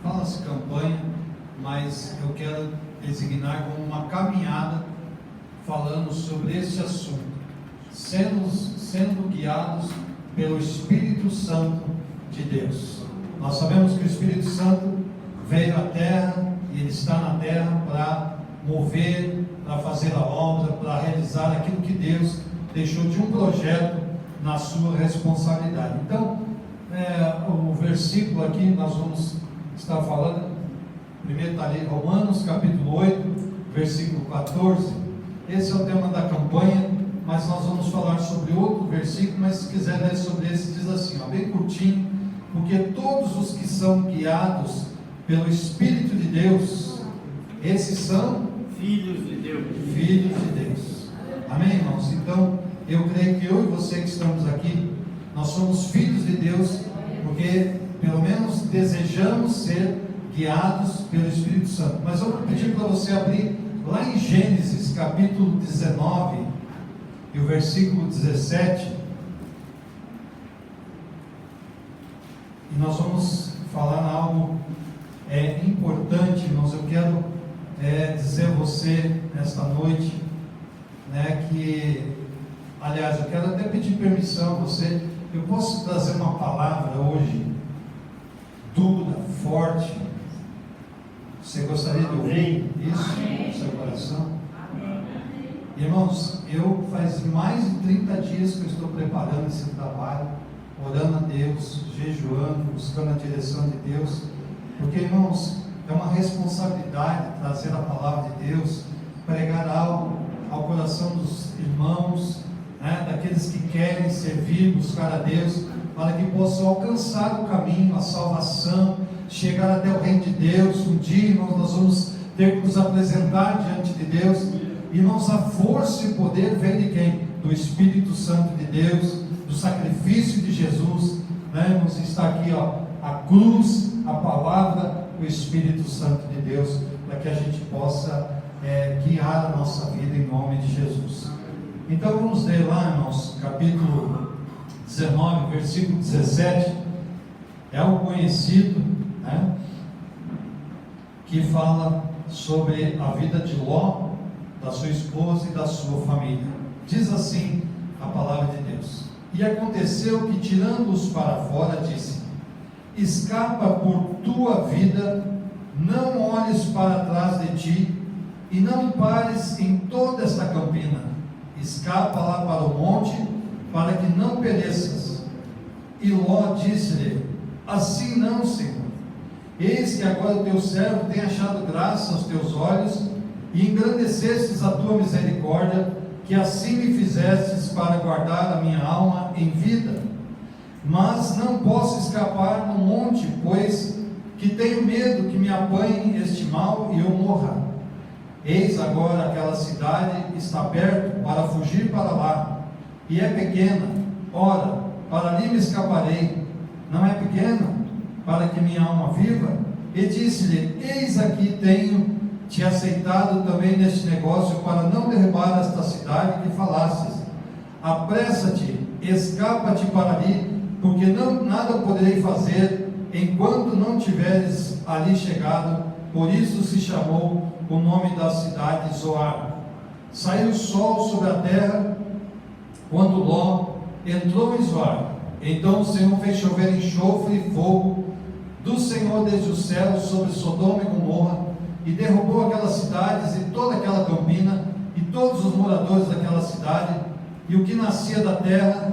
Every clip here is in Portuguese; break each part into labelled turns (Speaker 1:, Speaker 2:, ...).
Speaker 1: fala-se campanha, mas eu quero designar como uma caminhada falando sobre esse assunto, sendo guiados pelo Espírito Santo de Deus. Nós sabemos que o Espírito Santo veio à terra e ele está na terra para mover, para fazer a obra, para realizar aquilo que Deus deixou de um projeto na sua responsabilidade. Então, o versículo aqui nós vamos estar falando, primeiro está ali, Romanos capítulo 8, versículo 14. Esse é o tema da campanha, mas nós vamos falar sobre outro versículo, mas se quiser ler sobre esse, diz assim, bem curtinho: porque todos os que são guiados pelo Espírito de Deus, esses são
Speaker 2: filhos de Deus.
Speaker 1: Filhos de Deus. Amém, irmãos? Então, eu creio que eu e você que estamos aqui, nós somos filhos de Deus, porque pelo menos desejamos ser guiados pelo Espírito Santo. Mas eu vou pedir para você abrir lá em Gênesis capítulo 19 e o versículo 17, e nós vamos falar algo importante, irmãos. Eu quero dizer a você nesta noite, que, aliás, eu quero até pedir permissão a você. Eu posso trazer uma palavra hoje dura, forte? Você gostaria de ouvir isso no seu coração? Irmãos, eu faz mais de 30 dias que eu estou preparando esse trabalho, orando a Deus, jejuando, buscando a direção de Deus, porque, irmãos, é uma responsabilidade trazer a palavra de Deus, pregar algo ao coração dos irmãos, daqueles que querem servir, buscar a Deus, para que possam alcançar o caminho, a salvação, chegar até o reino de Deus. Um dia, irmãos, nós vamos ter que nos apresentar diante de Deus. Irmãos, a força e o poder vem de quem? Do Espírito Santo de Deus, do sacrifício de Jesus, irmãos? Está aqui, a cruz, a palavra, o Espírito Santo de Deus, para que a gente possa guiar a nossa vida em nome de Jesus. Então vamos ler lá, irmãos, capítulo 19, versículo 17, é algo conhecido, que fala sobre a vida de Ló, da sua esposa e da sua família. Diz assim a palavra de Deus: e aconteceu que, tirando-os para fora, disse: escapa por tua vida, não olhes para trás de ti, e não pares em toda esta campina. Escapa lá para o monte, para que não pereças. E Ló disse-lhe: assim não, Senhor. Eis que agora o teu servo tem achado graça aos teus olhos, e engrandecestes a tua misericórdia, que assim me fizestes para guardar a minha alma em vida. Mas não posso escapar no monte, pois que tenho medo que me apanhe este mal e eu morra. Eis agora aquela cidade está perto para fugir para lá, e é pequena. Ora, para ali me escaparei. Não é pequena, para que minha alma viva? E disse-lhe: eis aqui tenho te aceitado também neste negócio, para não derrubar esta cidade que falastes. Apressa-te, escapa-te para ali, porque nada poderei fazer enquanto não tiveres ali chegado. Por isso se chamou o nome da cidade Zoar. Saiu o sol sobre a terra quando Ló entrou em Zoar. Então o Senhor fez chover enxofre e fogo do Senhor desde o céu sobre Sodoma e Gomorra, e derrubou aquelas cidades e toda aquela campina e todos os moradores daquela cidade, e o que nascia da terra,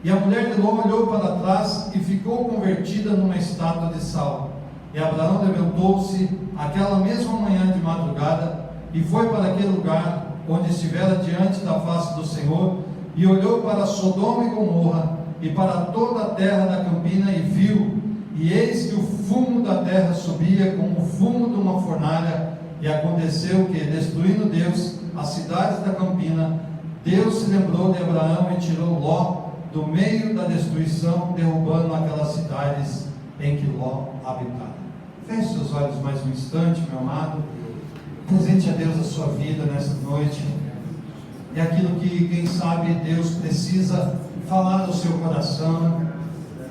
Speaker 1: E a mulher de Ló olhou para trás e ficou convertida numa estátua de sal. E Abraão levantou-se aquela mesma manhã de madrugada e foi para aquele lugar onde estivera diante da face do Senhor, e olhou para Sodoma e Gomorra e para toda a terra da campina, e viu, e eis que o fumo da terra subia como o fumo de uma fornalha. E aconteceu que, destruindo Deus as cidades da campina, Deus se lembrou de Abraão e tirou Ló do meio da destruição, derrubando aquelas cidades em que Ló habitava. Feche seus olhos mais um instante, meu amado. Presente a Deus a sua vida nesta noite. É aquilo que, quem sabe, Deus precisa falar ao seu coração,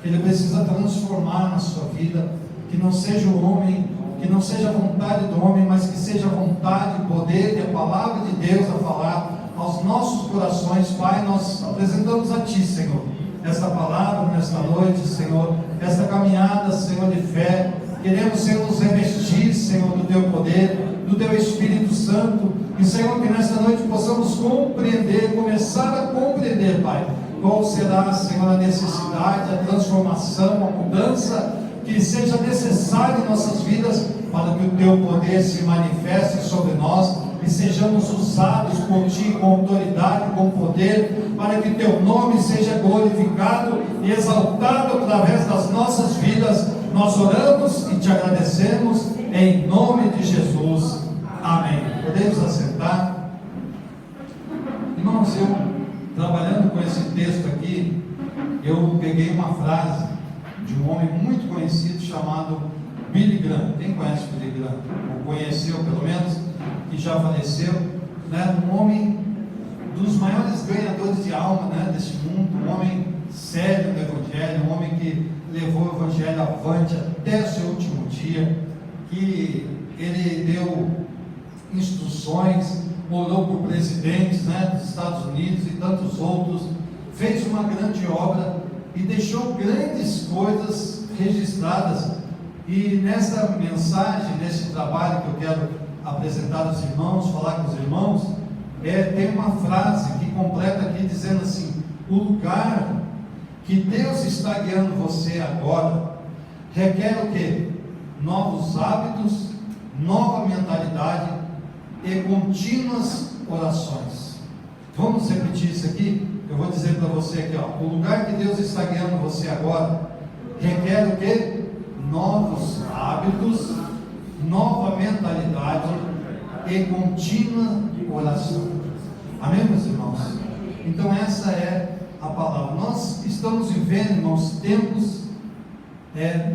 Speaker 1: que Ele precisa transformar na sua vida. que não seja o homem, que não seja a vontade do homem, mas que seja a vontade, o poder e a palavra de Deus a falar aos nossos corações. Pai, nós apresentamos a Ti, Senhor, esta palavra nesta noite, Senhor, esta caminhada, Senhor, de fé. Queremos, Senhor, nos revestir, Senhor, do Teu poder, do Teu Espírito Santo, e, Senhor, que nesta noite possamos compreender, começar a compreender, Pai, qual será, Senhor, a necessidade, a transformação, a mudança que seja necessária em nossas vidas, para que o Teu poder se manifeste sobre nós e sejamos usados por Ti com autoridade, com poder, para que Teu nome seja glorificado e exaltado através das nossas vidas. Nós oramos e Te agradecemos em nome de Jesus. Amém. Podemos assentar? Irmãos, eu trabalhando com esse texto aqui, eu peguei uma frase de um homem muito conhecido chamado Billy Graham. Quem conhece Billy Graham? Ou conheceu pelo menos, que já faleceu, né? Um homem dos maiores ganhadores de alma, né, deste mundo, um homem sério do Evangelho, um homem que levou o Evangelho avante até o seu último dia, que ele deu instruções, orou por presidentes, né, dos Estados Unidos e tantos outros, fez uma grande obra e deixou grandes coisas registradas. E nessa mensagem, nesse trabalho que eu quero apresentar aos irmãos, falar com os irmãos, tem uma frase que completa aqui dizendo assim: o lugar que Deus está guiando você agora requer o quê? Novos hábitos, nova mentalidade e contínuas orações. Vamos repetir isso aqui? Eu vou dizer para você aqui, ó, o lugar que Deus está guiando você agora requer o quê? Novos hábitos, nova mentalidade e contínua oração. Amém, meus irmãos? Então essa é a palavra. Nós estamos vivendo, irmãos, tempos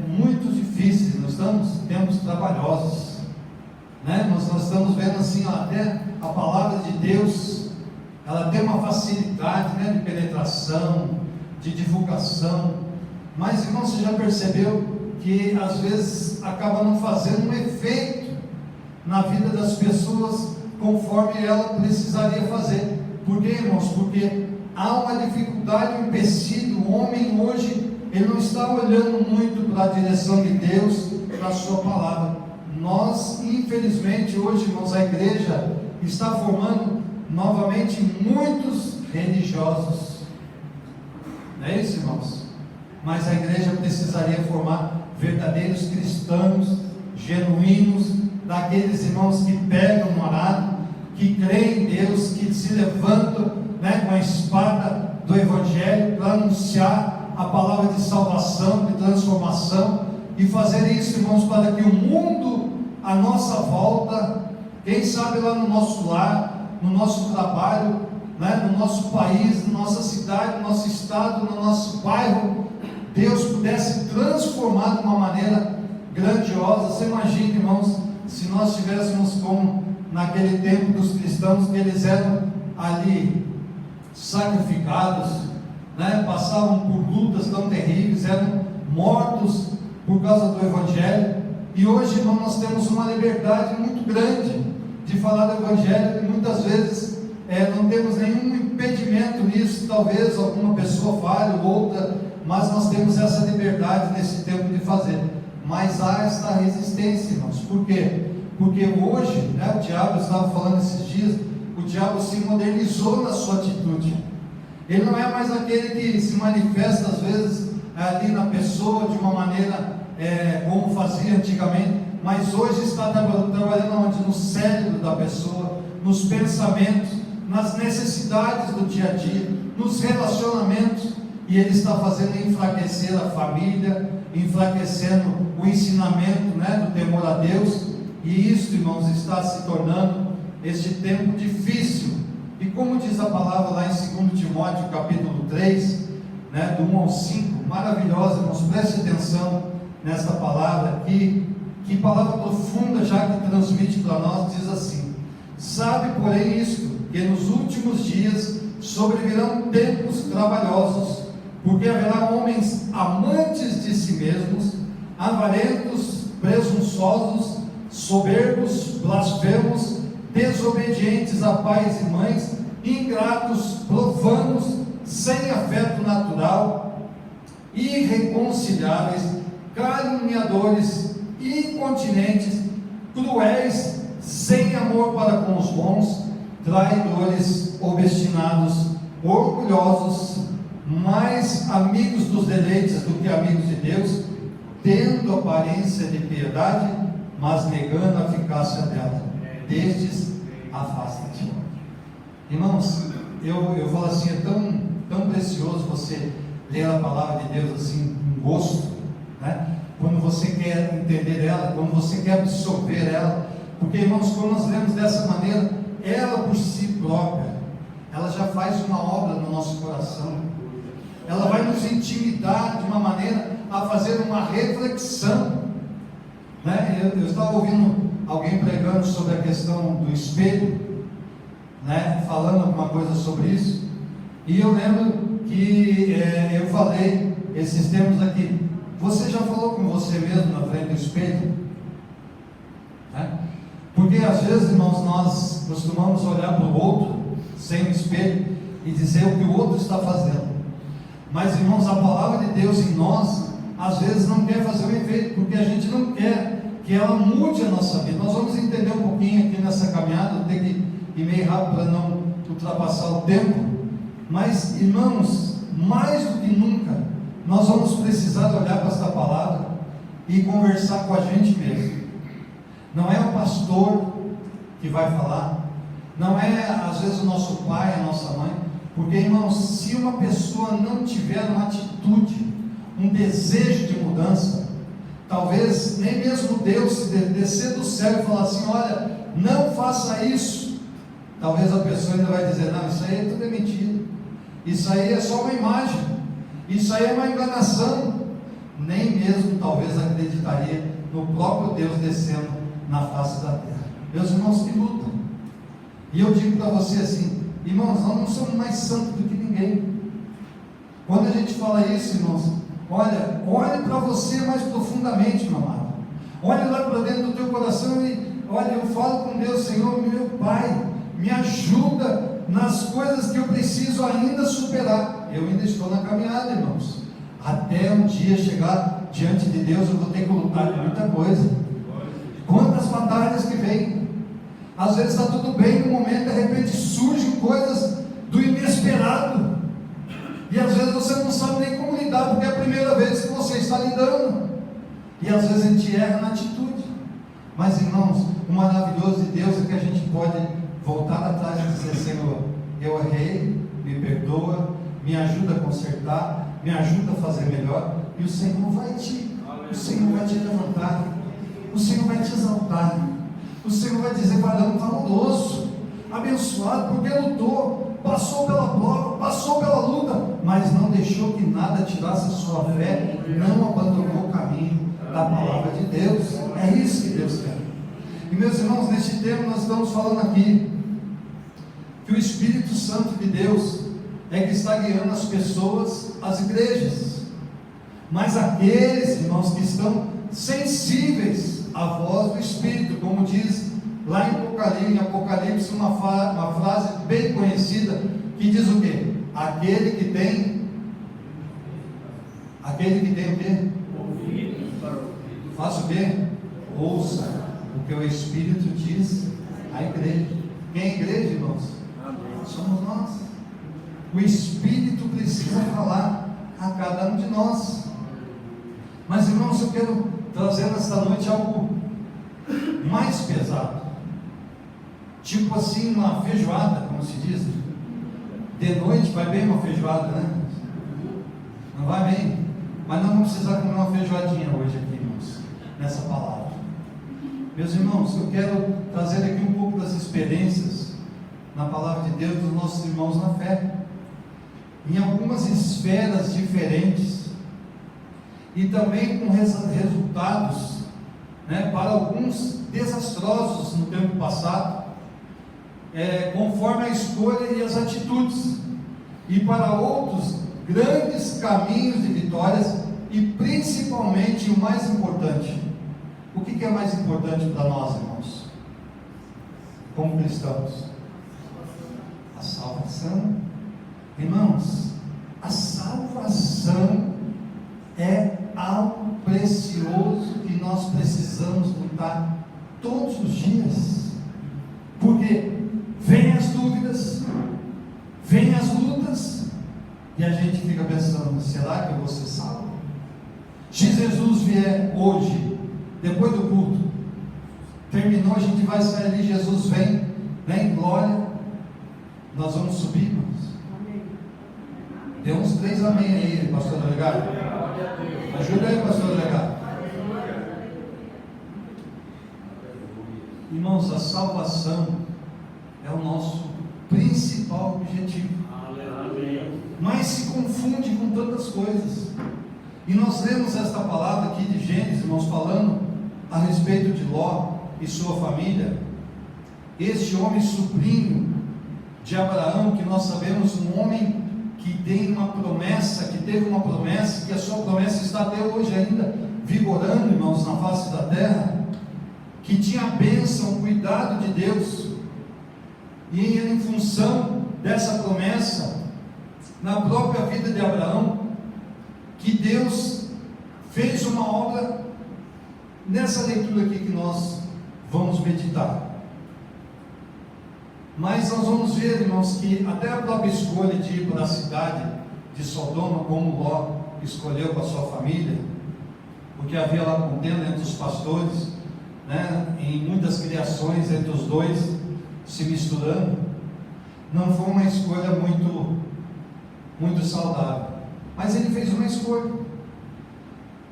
Speaker 1: muito difíceis. Nós estamos tempos trabalhosos, né? Nós estamos vendo assim, ó, até a palavra de Deus, ela tem uma facilidade, né, de penetração, de divulgação. Mas, irmão, você já percebeu que às vezes acaba não fazendo um efeito na vida das pessoas conforme ela precisaria fazer? Por quê, irmãos? Porque há uma dificuldade, um empecilho. O homem hoje, ele não está olhando muito para a direção de Deus, para a sua palavra. Nós, infelizmente, hoje, irmãos, a igreja está formando novamente muitos religiosos. Não é isso, irmãos? Mas a igreja precisaria formar verdadeiros cristãos, genuínos, daqueles irmãos que pegam no arado, que creem em Deus, que se levantam, né, com a espada do Evangelho para anunciar a palavra de salvação, de transformação, e fazer isso, irmãos, para que o mundo à nossa volta, quem sabe lá no nosso lar, no nosso trabalho, né, no nosso país, na nossa cidade, no nosso estado, no nosso bairro, Deus pudesse transformar de uma maneira grandiosa. Você imagina, irmãos, se nós tivéssemos como naquele tempo dos cristãos, que eles eram ali sacrificados, né, passavam por lutas tão terríveis, eram mortos por causa do Evangelho. E hoje, irmão, nós temos uma liberdade muito grande de falar do Evangelho, e muitas vezes não temos nenhum impedimento nisso. Talvez alguma pessoa fale, outra, mas nós temos essa liberdade nesse tempo de fazer. Mas há esta resistência, irmãos. Por quê? Porque hoje, né, o diabo, eu estava falando esses dias, o diabo se modernizou na sua atitude. Ele não é mais aquele que se manifesta às vezes ali na pessoa de uma maneira como fazia antigamente, mas hoje está trabalhando onde? No cérebro da pessoa, nos pensamentos, nas necessidades do dia a dia, nos relacionamentos, e ele está fazendo enfraquecer a família, enfraquecendo o ensinamento, né, do temor a Deus. E isso, irmãos, está se tornando este tempo difícil. E como diz a palavra lá em 2 Timóteo capítulo 3, né, do 1 ao 5, maravilhosa, irmãos, preste atenção nesta palavra aqui, que palavra profunda já que transmite para nós. Diz assim: sabe, porém, isto, que nos últimos dias sobrevirão tempos trabalhosos, porque haverá homens amantes de si mesmos, avarentos, presunçosos, soberbos, blasfemos, desobedientes a pais e mães, ingratos, profanos, sem afeto natural, irreconciliáveis, caluniadores, incontinentes, cruéis, sem amor para com os bons, traidores, obstinados, orgulhosos, mais amigos dos deleites do que amigos de Deus, tendo aparência de piedade, mas negando a eficácia dela. Destes, afasta-te. Irmãos, eu falo assim, é tão precioso você ler a palavra de Deus assim, com gosto, né? Quando você quer entender ela, quando você quer absorver ela, porque, irmãos, quando nós lemos dessa maneira, ela por si própria, ela já faz uma obra no nosso coração, ela vai nos intimidar de uma maneira a fazer uma reflexão, né? Eu estava ouvindo alguém pregando sobre a questão do espelho, né? Falando alguma coisa sobre isso, e eu lembro que eu falei esses termos aqui. Você já falou com você mesmo na frente do espelho? Né? Porque às vezes, irmãos, nós costumamos olhar para o outro sem o espelho e dizer o que o outro está fazendo. Mas, irmãos, a palavra de Deus em nós, às vezes não quer fazer o efeito, porque a gente não quer que ela mude a nossa vida. Nós vamos entender um pouquinho aqui nessa caminhada, vou ter que ir meio rápido para não ultrapassar o tempo. Mas, irmãos, mais do que nunca, nós vamos precisar olhar para esta palavra e conversar com a gente mesmo. Não é o pastor que vai falar, não é às vezes o nosso pai, a nossa mãe, porque, irmãos, se uma pessoa não tiver uma atitude, um desejo de mudança, talvez nem mesmo Deus, se descer do céu e falar assim, olha, não faça isso, talvez a pessoa ainda vai dizer, não, isso aí é tudo mentira, isso aí é só uma imagem, isso aí é uma enganação. Nem mesmo talvez acreditaria no próprio Deus descendo na face da terra. Meus irmãos, que lutam. E eu digo para você assim, irmãos, nós não somos mais santos do que ninguém. Quando a gente fala isso, irmãos, olhe para você mais profundamente, meu amado. Olhe lá para dentro do teu coração e olha, eu falo com Deus, Senhor, meu Pai, me ajuda nas coisas que eu preciso ainda superar. Eu ainda estou na caminhada, irmãos. Até um dia chegar diante de Deus, eu vou ter que lutar com muita coisa. Quantas batalhas que vêm. Às vezes está tudo bem no momento, de repente surgem coisas do inesperado. E às vezes você não sabe nem como lidar, porque é a primeira vez que você está lidando. E às vezes a gente erra na atitude. Mas, irmãos, o maravilhoso de Deus é que a gente pode voltar atrás e dizer, Senhor, eu errei, me perdoa, me ajuda a consertar, me ajuda a fazer melhor, e o Senhor vai te levantar, o Senhor vai te exaltar, o Senhor vai dizer, varão valoroso, abençoado, porque lutou, passou pela prova, passou pela luta, mas não deixou que nada tirasse a sua fé, não abandonou o caminho da palavra de Deus. É isso que Deus quer. E, meus irmãos, neste tempo nós estamos falando aqui que o Espírito Santo de Deus é que está guiando as pessoas, as igrejas, mas aqueles, irmãos, que estão sensíveis à voz do Espírito, como diz lá em Apocalipse, uma frase bem conhecida, que diz o quê? Aquele que tem o quê?
Speaker 2: Ouvidos para ouvir.
Speaker 1: Faça o quê? Ouça o que o Espírito diz à igreja. Quem é a igreja, irmãos? Somos nós. O Espírito precisa falar a cada um de nós. Mas, irmãos, eu quero trazer nesta noite algo mais pesado, tipo assim, uma feijoada, como se diz. De noite vai bem uma feijoada, né? Não vai bem, mas nós vamos precisar comer uma feijoadinha hoje aqui, irmãos, nessa palavra. Meus irmãos, eu quero trazer aqui um pouco das experiências na palavra de Deus dos nossos irmãos na fé, em algumas esferas diferentes, e também com resultados, né, para alguns desastrosos no tempo passado, conforme a escolha e as atitudes, e para outros grandes caminhos de vitórias e principalmente o mais importante. O que é mais importante para nós, irmãos? Como cristãos? A salvação. Irmãos, a salvação é algo precioso que nós precisamos lutar todos os dias, porque vem as dúvidas, vem as lutas, e a gente fica pensando: será que eu vou ser salvo? Se Jesus vier hoje, depois do culto, terminou, a gente vai sair ali, Jesus vem em glória, nós vamos subir, irmãos. Dê uns 3 amém aí, pastor delegado. Ajuda aí, pastor delegado. Irmãos, a salvação é o nosso principal objetivo. Mas se confunde com tantas coisas. E nós lemos esta palavra aqui de Gênesis, irmãos, falando a respeito de Ló e sua família. Este homem sobrinho de Abraão, que nós sabemos, um homem que tem uma promessa, que teve uma promessa, que a sua promessa está até hoje ainda vigorando, irmãos, na face da terra, que tinha a bênção, o cuidado de Deus, e em função dessa promessa, na própria vida de Abraão, que Deus fez uma obra nessa leitura aqui que nós vamos meditar. Mas nós vamos ver, irmãos, que até a própria escolha de ir para a cidade de Sodoma, como Ló escolheu para a sua família, porque havia lá contenda entre os pastores, né, em muitas criações entre os dois se misturando, não foi uma escolha muito saudável, mas ele fez uma escolha.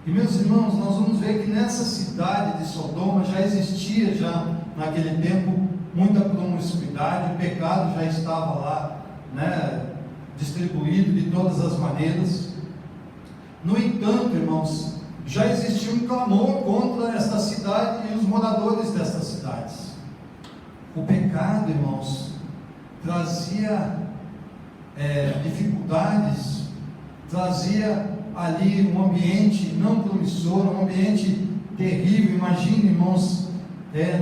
Speaker 1: E meus irmãos, nós vamos ver que nessa cidade de Sodoma já existia, já naquele tempo, muita promiscuidade, o pecado já estava lá, né, distribuído de todas as maneiras. No entanto, irmãos, já existia um clamor contra esta cidade e os moradores destas cidades. O pecado, irmãos, trazia dificuldades, trazia ali um ambiente não promissor, um ambiente terrível. Imagine, irmãos,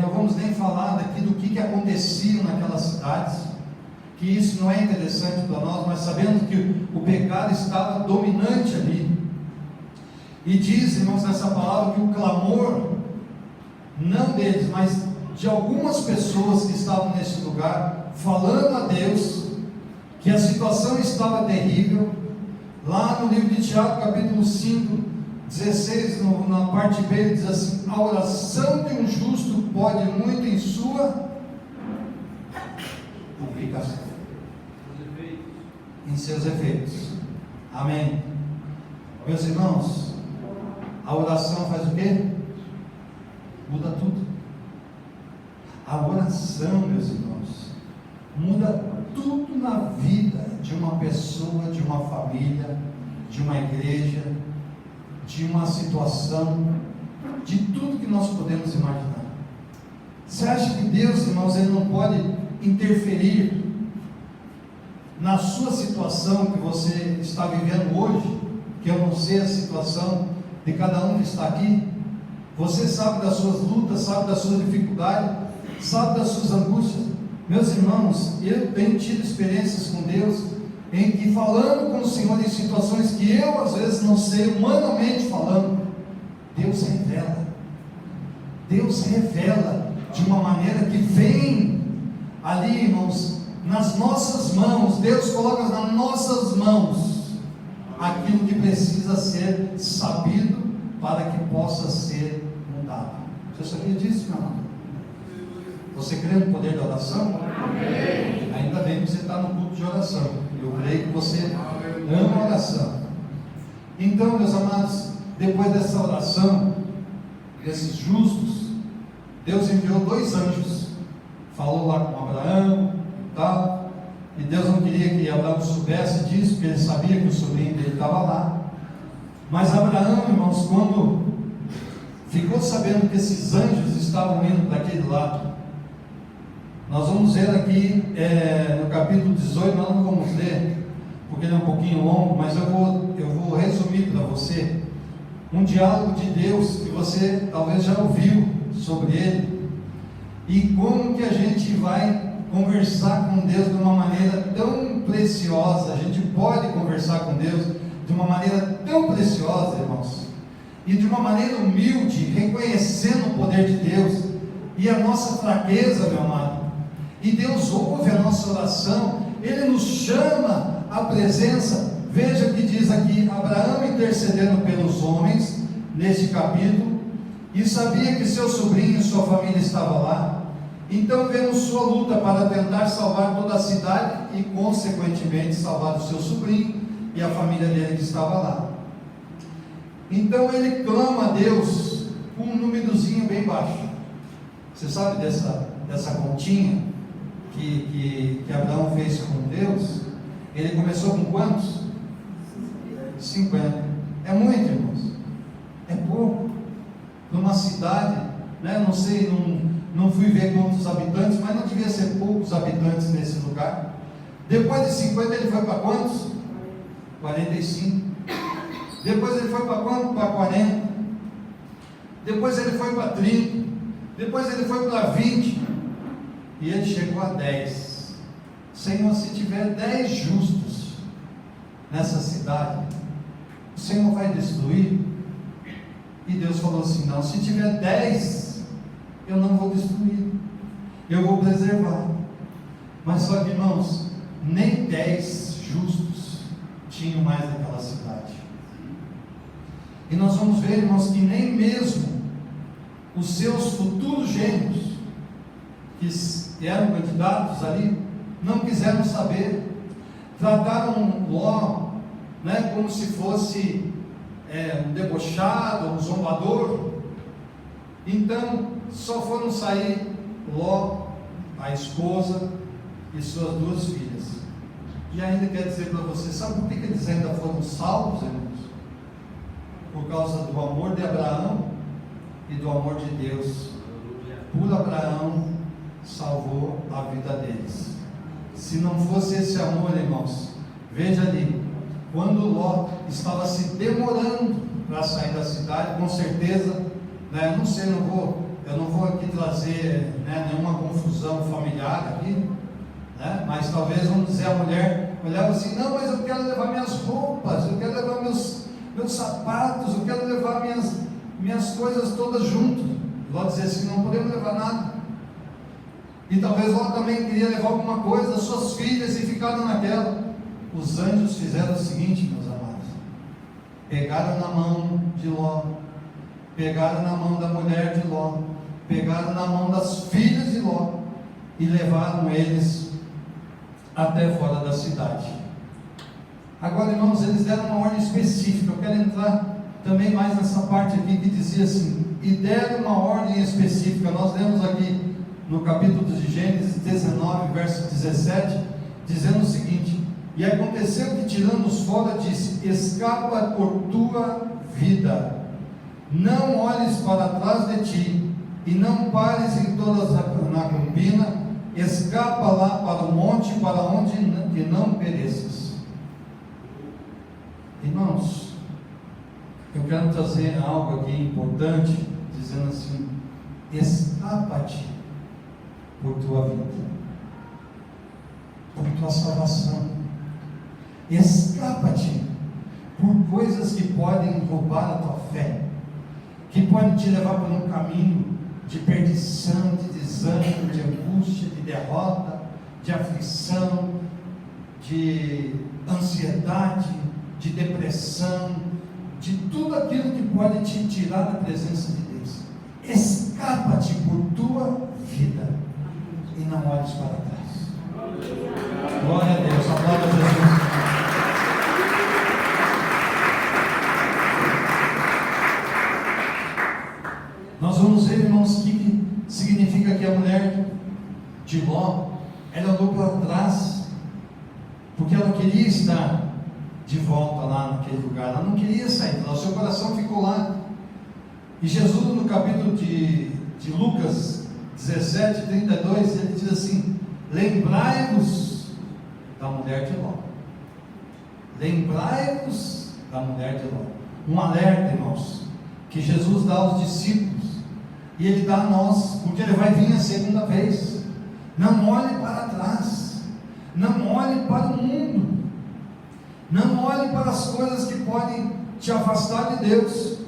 Speaker 1: não vamos nem falar daqui do que acontecia naquelas cidades, que isso não é interessante para nós, mas sabemos que o pecado estava dominante ali. E diz, irmãos, nessa palavra, que o clamor, não deles, mas de algumas pessoas que estavam nesse lugar, falando a Deus, que a situação estava terrível. Lá no livro de Tiago, capítulo 5, 16, na parte B, ele diz assim: a oração de um justo pode muito em sua publicação, em seus efeitos. Amém. Meus irmãos, a oração faz o quê? Muda tudo. A oração, meus irmãos, muda tudo na vida de uma pessoa, de uma família, de uma igreja, de uma situação, de tudo que nós podemos imaginar. Você acha que Deus, irmãos, Ele não pode interferir na sua situação que você está vivendo hoje? Que eu não sei a situação de cada um que está aqui. Você sabe das suas lutas, sabe das suas dificuldades, sabe das suas angústias. Meus irmãos, eu tenho tido experiências com Deus, em que falando com o Senhor em situações que eu às vezes não sei, humanamente falando, Deus revela de uma maneira que vem ali, irmãos, nas nossas mãos. Deus coloca nas nossas mãos aquilo que precisa ser sabido para que possa ser mudado. Você sabia disso, meu irmão? Você crê no poder da oração? Amém. Ainda bem que você está no culto de oração. Eu creio que você ama a oração. Então, meus amados, depois dessa oração, desses justos, Deus enviou 2 anjos. Falou lá com Abraão e tal. E Deus não queria que Abraão soubesse disso, porque ele sabia que o sobrinho dele estava lá. Mas Abraão, irmãos, quando ficou sabendo que esses anjos estavam indo para aquele lado, nós vamos ver aqui no capítulo 18, nós não vamos ler, porque ele é um pouquinho longo, mas eu vou resumir para você um diálogo de Deus que você talvez já ouviu sobre ele, e como que a gente vai conversar com Deus de uma maneira tão preciosa. A gente pode conversar com Deus de uma maneira tão preciosa, irmãos, e de uma maneira humilde, reconhecendo o poder de Deus e a nossa fraqueza, meu amado. E Deus ouve a nossa oração, Ele nos chama à presença. Veja o que diz aqui: Abraão intercedendo pelos homens, neste capítulo, e sabia que seu sobrinho e sua família estavam lá. Então vemos sua luta para tentar salvar toda a cidade e consequentemente salvar o seu sobrinho e a família dele que estava lá. Então ele clama a Deus com um númerozinho bem baixo. Você sabe dessa continha que Abraão fez com Deus? Ele começou com quantos? 50. É muito, irmãos. É pouco. Numa cidade, né? Não sei, não fui ver quantos habitantes, mas não devia ser poucos habitantes nesse lugar. Depois de 50 ele foi para quantos? 45. Depois ele foi para quanto? Para 40. Depois ele foi para 30. Depois ele foi para 20. E ele chegou a 10. Senhor, se tiver 10 justos nessa cidade, o Senhor vai destruir? E Deus falou assim: não, se tiver 10, eu não vou destruir, eu vou preservar. Mas só que, irmãos, nem 10 justos tinham mais naquela cidade. E nós vamos ver, irmãos, que nem mesmo os seus futuros gêmeos, que eram candidatos ali, não quiseram saber. Trataram Ló, né, como se fosse um debochado, um zombador. Então só foram sair Ló, a esposa e suas 2 filhas. E ainda quer dizer para você, sabe por que eles ainda foram salvos, irmãos? Por causa do amor de Abraão e do amor de Deus. Por Abraão salvou a vida deles. Se não fosse esse amor, irmãos, veja ali, quando Ló estava se demorando para sair da cidade, com certeza, né, eu não sei, eu não vou aqui trazer, né, nenhuma confusão familiar aqui, né, mas talvez, vamos dizer, a mulher olhava assim: não, mas eu quero levar minhas roupas, eu quero levar meus sapatos, eu quero levar minhas coisas todas junto. Ló dizia assim: não podemos levar nada. E talvez Ló também queria levar alguma coisa, as suas filhas, e ficaram naquela. Os anjos fizeram o seguinte, meus amados: pegaram na mão de Ló, pegaram na mão da mulher de Ló, pegaram na mão das filhas de Ló e levaram eles até fora da cidade. Agora, irmãos, eles deram uma ordem específica. Eu quero entrar também mais nessa parte aqui que dizia assim: e deram uma ordem específica. Nós lemos aqui no capítulo de Gênesis 19, verso 17, dizendo o seguinte: e aconteceu que, tirando-os fora, disse: escapa por tua vida, não olhes para trás de ti, e não pares em todas na campina, escapa lá para o monte, para onde que não pereças. Irmãos, eu quero trazer algo aqui importante, dizendo assim: escapa-te por tua vida, por tua salvação. Escapa-te por coisas que podem roubar a tua fé, que podem te levar por um caminho de perdição, de desânimo, de angústia, de derrota, de aflição, de ansiedade, de depressão, de tudo aquilo que pode te tirar da presença de Deus. Escapa-te por tua vida e não olhes para trás. Glória a Deus, aplauda a Jesus. Nós vamos ver, irmãos, o que significa que a mulher de Ló, ela olhou para trás, porque ela queria estar de volta lá naquele lugar, ela não queria sair lá, o seu coração ficou lá. E Jesus, no capítulo de Lucas 17, 32, ele diz assim: lembrai-vos da mulher de Ló. Lembrai-vos da mulher de Ló. um alerta, irmãos, que Jesus dá aos discípulos, e Ele dá a nós, porque Ele vai vir a segunda vez. Não olhe para trás, não olhe para o mundo, não olhe para as coisas que podem te afastar de Deus.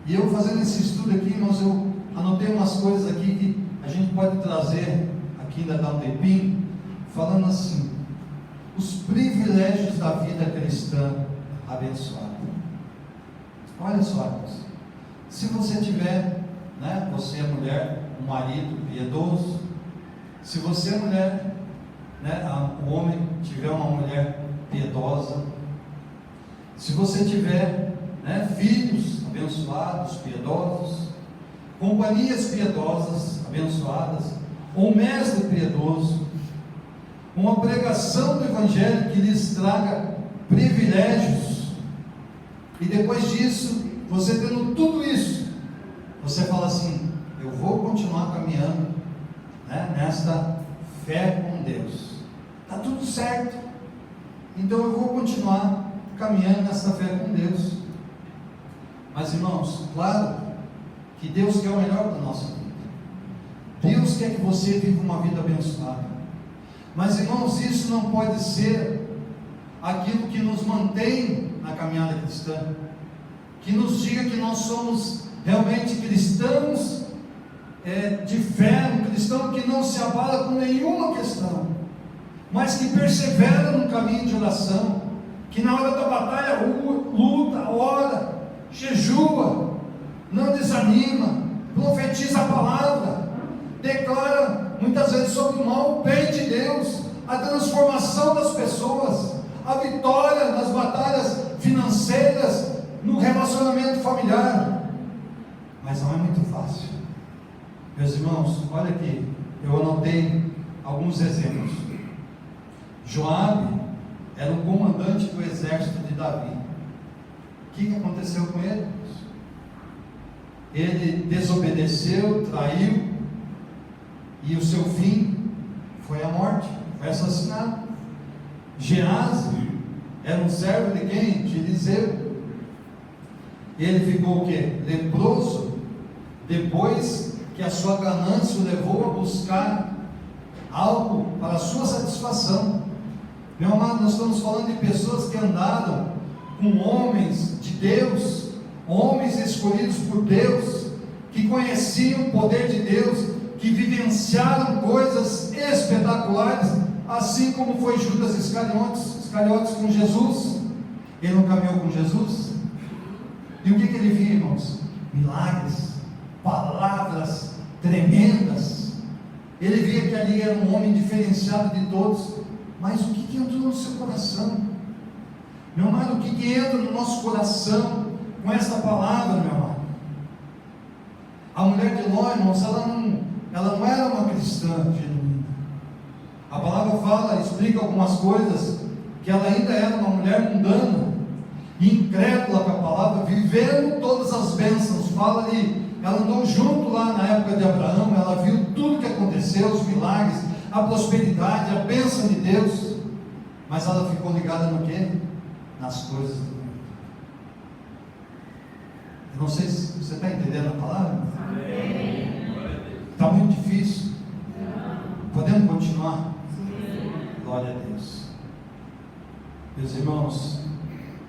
Speaker 1: E eu fazendo esse estudo aqui, irmãos, eu anotei umas coisas aqui que a gente pode trazer, aqui ainda dá um tempinho, falando assim: os privilégios da vida cristã abençoada. Olha só, irmãos, se você tiver, você é mulher, um marido piedoso, se você é mulher, o homem tiver uma mulher piedosa, se você tiver filhos abençoados, piedosos, companhias piedosas, abençoadas, um mestre piedoso, uma pregação do Evangelho que lhes traga privilégios, e depois disso, você tendo tudo isso, você fala assim: eu vou continuar caminhando nesta fé com Deus, está tudo certo, então eu vou continuar caminhando nessa fé com Deus. Mas, irmãos, claro que Deus quer o melhor da nossa vida, Deus quer que você viva uma vida abençoada, mas, irmãos, isso não pode ser aquilo que nos mantém na caminhada cristã, que nos diga que nós somos realmente cristãos de fé, um cristão que não se abala com nenhuma questão, mas que persevera no caminho de oração, que na hora da batalha luta, ora, jejua, não desanima, profetiza a palavra, declara muitas vezes sobre o mal o bem de Deus, a transformação das pessoas, a vitória nas batalhas financeiras, no relacionamento familiar. Mas não é muito fácil, meus irmãos. Olha aqui, eu anotei alguns exemplos. Joabe era o comandante do exército de Davi. O que aconteceu com ele? Ele desobedeceu, traiu, e o seu fim foi a morte, foi assassinado. Geazi era um servo de quem? De Eliseu. Ele ficou o quê? Leproso, depois que a sua ganância o levou a buscar algo para a sua satisfação. Meu amado, nós estamos falando de pessoas que andaram com homens de Deus, homens escolhidos por Deus, que conheciam o poder de Deus, que vivenciaram coisas espetaculares, assim como foi Judas Iscariotes com Jesus. Ele não caminhou com Jesus? E o que ele via, irmãos? Milagres, palavras tremendas. Ele via que ali era um homem diferenciado de todos. Mas o que entrou no seu coração? Meu amado, o que entra no nosso coração com esta palavra, meu amado? A mulher de Ló, irmãos, ela não era uma cristã genuína. A palavra fala, explica algumas coisas, que ela ainda era uma mulher mundana, incrédula com a palavra, vivendo todas as bênçãos. Fala ali, ela andou junto lá na época de Abraão, ela viu tudo que aconteceu, os milagres, a prosperidade, a bênção de Deus, mas ela ficou ligada no quê? Nas coisas do mundo. Eu não sei se você está entendendo a palavra. Está muito difícil. Podemos continuar? Glória a Deus. Meus irmãos,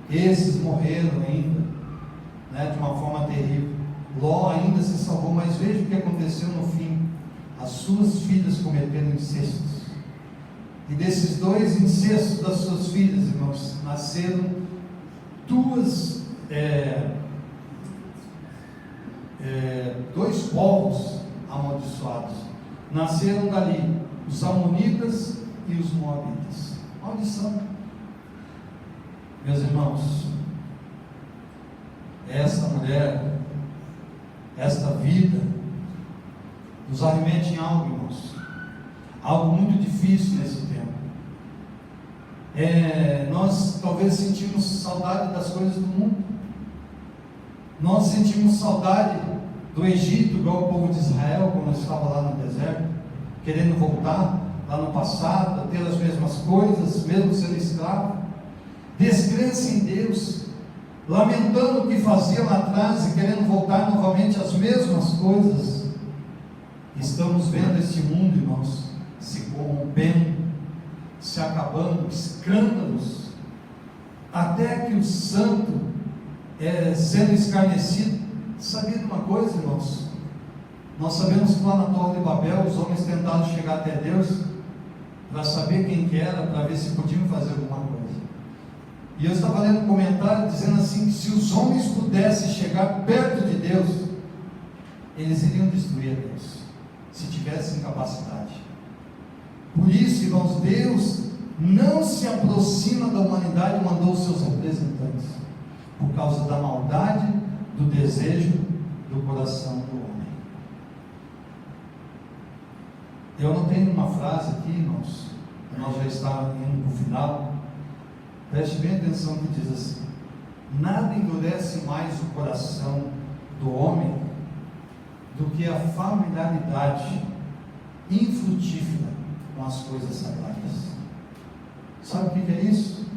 Speaker 1: esses morreram ainda, de uma forma terrível. Ló ainda se salvou, mas veja o que aconteceu no fim. As suas filhas cometeram incestos, e desses dois incestos das suas filhas, irmãos, nasceram dois povos amaldiçoados. Nasceram dali os amonitas e os moabitas. Maldição. Meus irmãos, essa mulher, esta vida, nos arremete em algo, irmãos, algo muito difícil nesse tempo. Nós talvez sentimos saudade das coisas do mundo, nós sentimos saudade do Egito, igual o povo de Israel, quando estava lá no deserto, querendo voltar lá no passado, a ter as mesmas coisas, mesmo sendo escravo. Descrença em Deus, lamentando o que faziam lá atrás e querendo voltar novamente às mesmas coisas. Estamos vendo este mundo, irmãos, se corrompendo, se acabando, escândalos, até que o santo sendo escarnecido. Sabia de uma coisa, irmãos? Nós sabemos que lá na Torre de Babel os homens tentaram chegar até Deus para saber quem que era, para ver se podiam fazer alguma coisa. E eu estava lendo um comentário dizendo assim, que se os homens pudessem chegar perto de Deus, eles iriam destruir a Deus, se tivessem capacidade. Por isso, irmãos, Deus não se aproxima da humanidade e mandou os seus representantes, por causa da maldade, do desejo do coração do homem. Eu não tenho uma frase aqui, irmãos, nós já estamos indo para o final. Preste bem atenção que diz assim: nada endurece mais o coração do homem do que a familiaridade infrutífera com as coisas sagradas. Sabe o que é isso?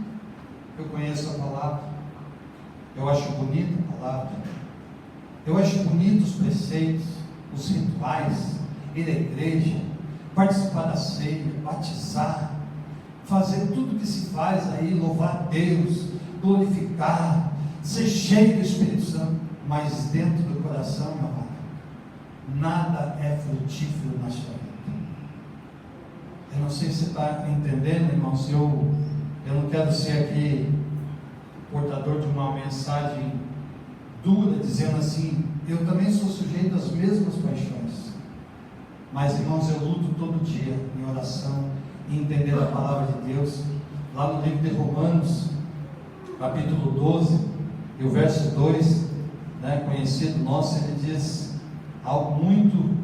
Speaker 1: Eu conheço a palavra, eu acho bonita a palavra, eu acho bonitos os preceitos, os rituais, ir à igreja, participar da ceia, batizar, fazer tudo que se faz aí, louvar a Deus, glorificar, ser cheio do Espírito Santo, mas dentro do coração, meu amado, nada é frutífero na sua vida. Eu não sei se você está entendendo, irmãos. Eu não quero ser aqui portador de uma mensagem dura, dizendo assim, eu também sou sujeito às mesmas paixões, mas, irmãos, eu luto todo dia em oração, em entender a palavra de Deus. Lá no livro de Romanos, capítulo 12, e o verso 2, conhecido nosso, ele diz algo muito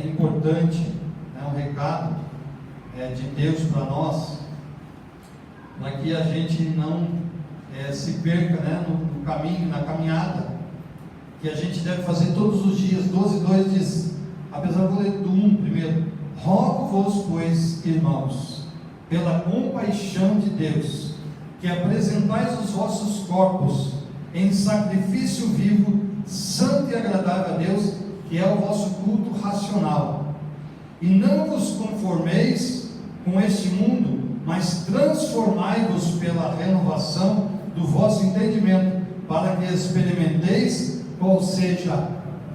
Speaker 1: importante, um recado de Deus para nós, para que a gente não se perca no caminho, na caminhada, que a gente deve fazer todos os dias. 12:2 diz, apesar de eu ler do 1 primeiro: rogo-vos, pois, irmãos, pela compaixão de Deus, que apresentais os vossos corpos em sacrifício vivo, santo e agradável a Deus, que é o vosso culto racional. E não vos conformeis com este mundo, mas transformai-vos pela renovação do vosso entendimento, para que experimenteis qual seja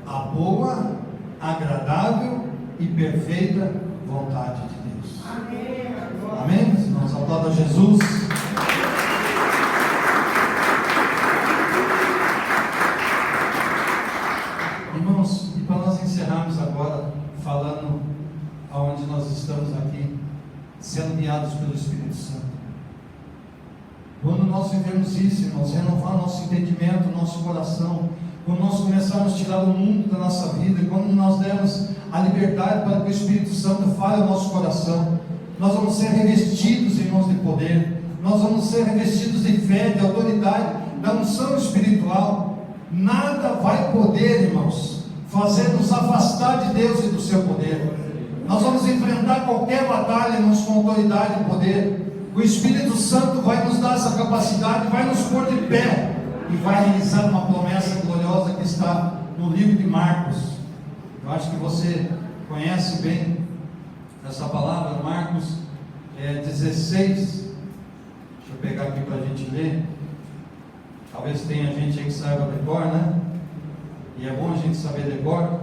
Speaker 1: a boa, agradável e perfeita vontade de Deus. Amém. Amém, meus irmãos? Aplauda Jesus. Irmãos, e para nós encerrarmos agora, falando aonde nós estamos aqui, sendo guiados pelo Espírito Santo. Quando nós vivemos isso, irmãos, renovar nosso entendimento, nosso coração, quando nós começarmos a tirar o mundo da nossa vida, e quando nós dermos a liberdade para que o Espírito Santo fale ao nosso coração, nós vamos ser revestidos, irmãos, de poder, nós vamos ser revestidos de fé, de autoridade, da unção espiritual. Nada vai poder, irmãos, fazer nos afastar de Deus e do seu poder. Nós vamos enfrentar qualquer batalha, irmãos, com autoridade e poder. O Espírito Santo vai nos dar essa capacidade, vai nos pôr de pé e vai realizar uma promessa gloriosa que está no livro de Marcos. Eu acho que você conhece bem essa palavra, Marcos 16. Deixa eu pegar aqui para a gente ler. Talvez tenha gente aí que saiba decor, né? E é bom a gente saber decor.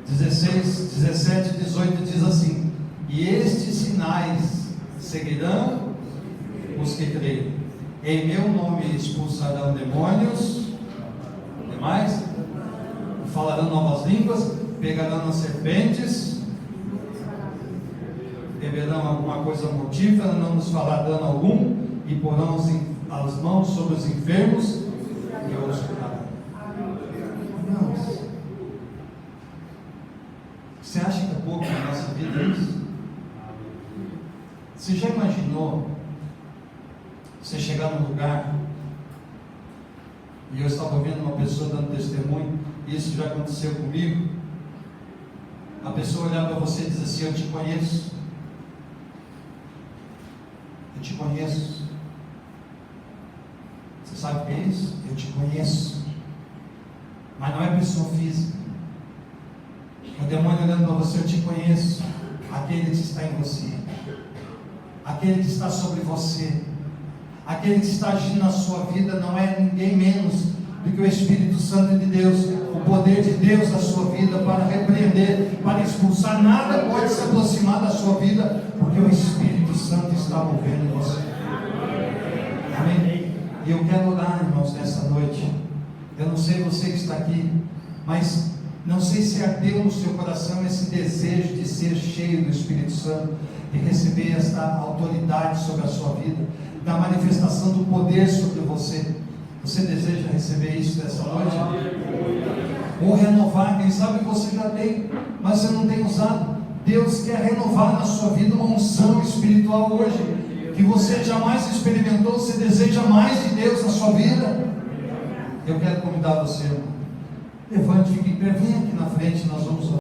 Speaker 1: 16, 17 e 18 diz assim: e estes sinais seguirão os que creem. Em meu nome expulsarão demônios, demais, falarão novas línguas, pegarão nas serpentes, beberão alguma coisa mortífera, não nos fará dano algum, e porão as mãos sobre os enfermos e os curarão. Irmãos, você acha que é pouco na nossa vida isso? Você já imaginou você chegar num lugar, e eu estava vendo uma pessoa dando testemunho, isso já aconteceu comigo, a pessoa olhar para você e dizer assim: eu te conheço, Você sabe o que é isso? Eu te conheço. Mas não é pessoa física. O demônio olhando para você, eu te conheço. Aquele que está em você, aquele que está sobre você, aquele que está agindo na sua vida não é ninguém menos do que o Espírito Santo de Deus, o poder de Deus na sua vida para repreender, para expulsar. Nada pode se aproximar da sua vida, porque o Espírito Santo está movendo em você. Amém? E eu quero orar, irmãos, nessa noite. Eu não sei você que está aqui, mas não sei se ardeu no seu coração esse desejo de ser cheio do Espírito Santo, de receber esta autoridade sobre a sua vida, da manifestação do poder sobre você. Você deseja receber isso dessa noite? Ou renovar? Quem sabe você já tem, mas você não tem usado. Deus quer renovar na sua vida uma unção espiritual hoje, que você jamais experimentou. Você deseja mais de Deus na sua vida? Eu quero convidar você, irmão. Levante, fique em pé, vem aqui na